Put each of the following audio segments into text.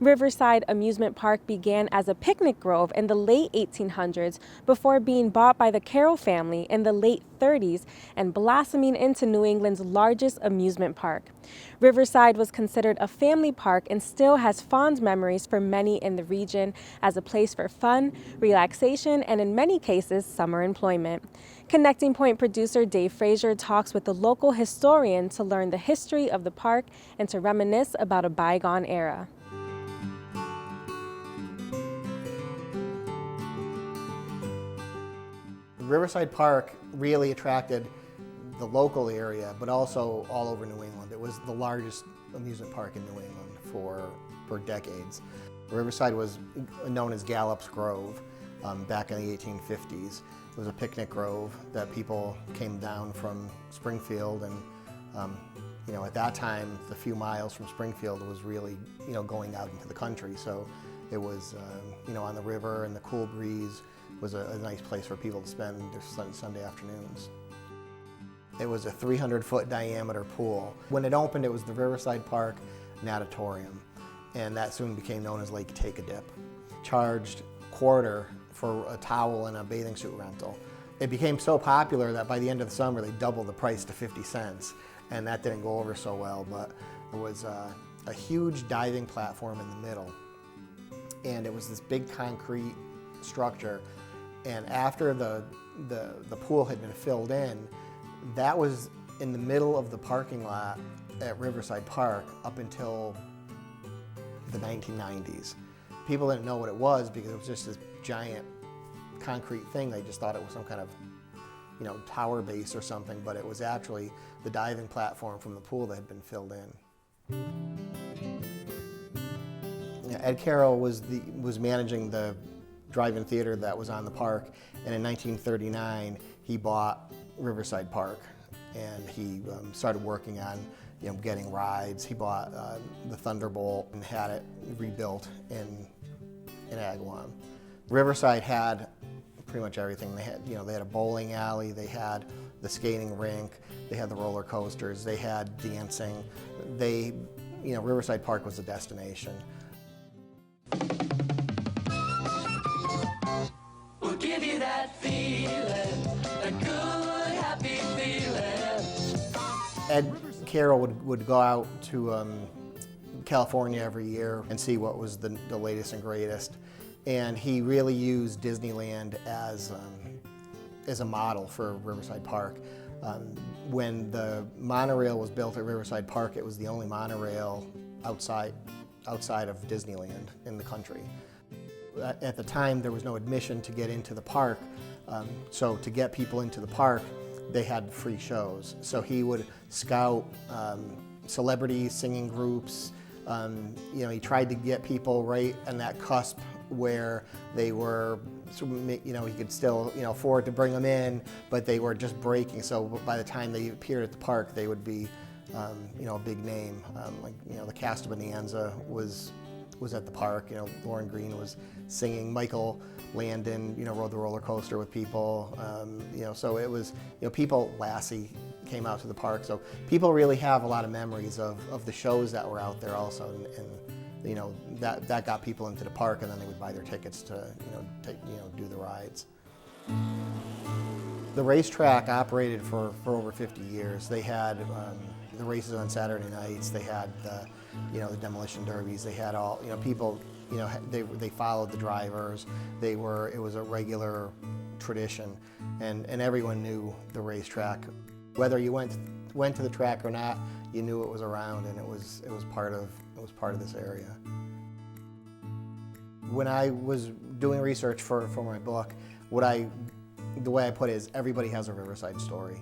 Riverside Amusement Park began as a picnic grove in the late 1800s before being bought by the Carroll family in the late 30s and blossoming into New England's largest amusement park. Riverside was considered a family park and still has fond memories for many in the region as a place for fun, relaxation, and in many cases, summer employment. Connecting Point producer Dave Fraser talks with the local historian to learn the history of the park and to reminisce about a bygone era. Riverside Park really attracted the local area, but also all over New England. It was the largest amusement park in New England for decades. Riverside was known as Gallup's Grove back in the 1850s. It was a picnic grove that people came down from Springfield, and at that time, the few miles from Springfield was really going out into the country. So it was on the river, and the cool breeze was a nice place for people to spend their Sunday afternoons. It was a 300-foot diameter pool. When it opened, it was the Riverside Park Natatorium, and that soon became known as Lake Take-A-Dip. Charged $25 for a towel and a bathing suit rental. It became so popular that by the end of the summer, they doubled the price to 50 cents, and that didn't go over so well, but there was a huge diving platform in the middle, and it was this big concrete structure. And after the pool had been filled in, that was in the middle of the parking lot at Riverside Park up until the 1990s. People didn't know what it was because it was just this giant concrete thing. They just thought it was some kind of tower base or something, but it was actually the diving platform from the pool that had been filled in. Ed Carroll was managing the drive-in theater that was on the park, and in 1939 he bought Riverside Park, and he started working on getting rides. He bought the Thunderbolt and had it rebuilt in Agawam. Riverside had pretty much everything. They had a bowling alley, they had the skating rink, they had the roller coasters, they had dancing. Riverside Park was a destination. We'll give you that feeling, a good, happy feeling. Ed Carroll would go out to California every year and see what was the latest and greatest. And he really used Disneyland as a model for Riverside Park. When the monorail was built at Riverside Park, it was the only monorail outside of Disneyland in the country. At the time, there was no admission to get into the park, so to get people into the park, they had free shows. So he would scout celebrities, singing groups. He tried to get people right on that cusp where they were, he could still, afford to bring them in, but they were just breaking. So by the time they appeared at the park, they would be, a big name. The cast of Bonanza was at the park. Lauren Green was singing. Michael Landon, rode the roller coaster with people. So it was, Lassie came out to the park. So people really have a lot of memories of the shows that were out there also, and that got people into the park, and then they would buy their tickets to, do the rides. The racetrack operated for over 50 years. They had the races on Saturday nights. They had the demolition derbies. They had all, people, they followed the drivers. It was a regular tradition, and everyone knew the racetrack. Whether you went to the track or not, you knew it was around, and it was part of this area. When I was doing research for my book, the way I put it is everybody has a Riverside story.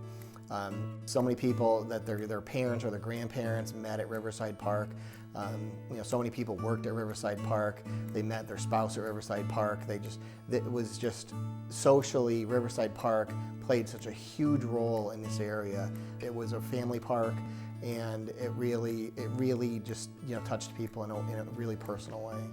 So many people that their parents or their grandparents met at Riverside Park. So many people worked at Riverside Park. They met their spouse at Riverside Park. It was just socially, Riverside Park played such a huge role in this area. It was a family park, and it really just touched people in a really personal way.